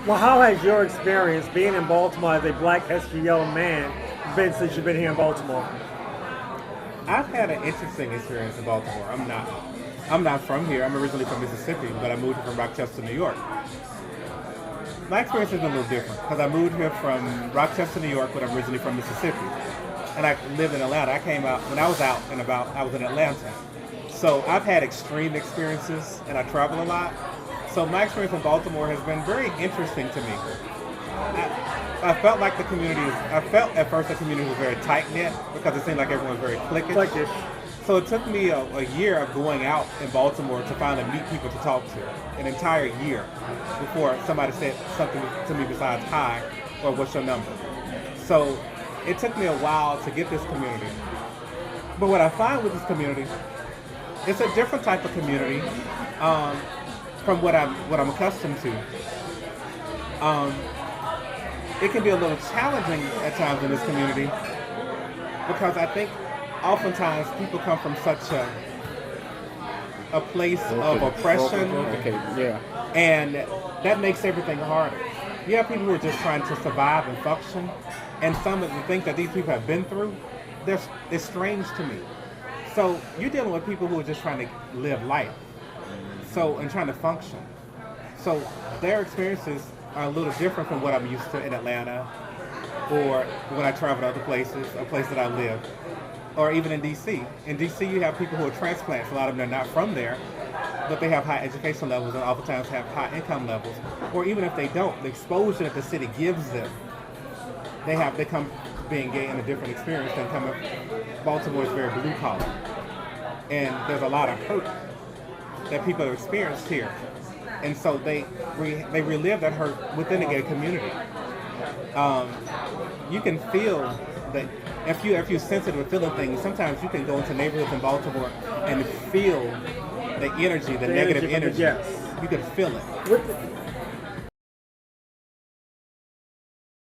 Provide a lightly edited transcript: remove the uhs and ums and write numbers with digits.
Well, how has your experience being in Baltimore as a black SGL man been since you've been here in Baltimore? I've had an interesting experience in Baltimore. I'm not from here. I'm originally from Mississippi, but I moved here from Rochester, New York. My experience has been a little different because I moved here from Rochester, New York, but I'm originally from Mississippi, and I lived in Atlanta. I came out when I was out and about. I was in Atlanta, so I've had extreme experiences, and I travel a lot. So my experience in Baltimore has been very interesting to me. I felt like the community was. I felt at first the community was very tight knit because it seemed like everyone was very cliquish. Like this. So it took me a year of going out in Baltimore to finally meet people to talk to. An entire year before somebody said something to me besides hi or what's your number. So it took me a while to get this community. But what I find with this community, it's a different type of community from what I'm accustomed to. Um, it can be a little challenging at times in this community because I think oftentimes people come from such a place of oppression, Okay, yeah. and that makes everything harder. You have people who are just trying to survive and function, and some of the things that these people have been through, it's strange to me. So you're dealing with people who are just trying to live life, and trying to function. So their experiences are a little different from what I'm used to in Atlanta, or when I travel to other places, a place that I live, or even in DC. In DC, you have people who are transplants. A lot of them are not from there, but they have high education levels and oftentimes have high income levels. Or even if they don't, the exposure that the city gives them, they come being gay in a different experience than coming. Baltimore is very blue collar, and there's a lot of hurt that people have experienced here, and so they relive that hurt within the gay community. You can feel that if you're sensitive to feeling things, sometimes you can go into neighborhoods in Baltimore and feel the energy, the negative energy. Yes. You can feel it.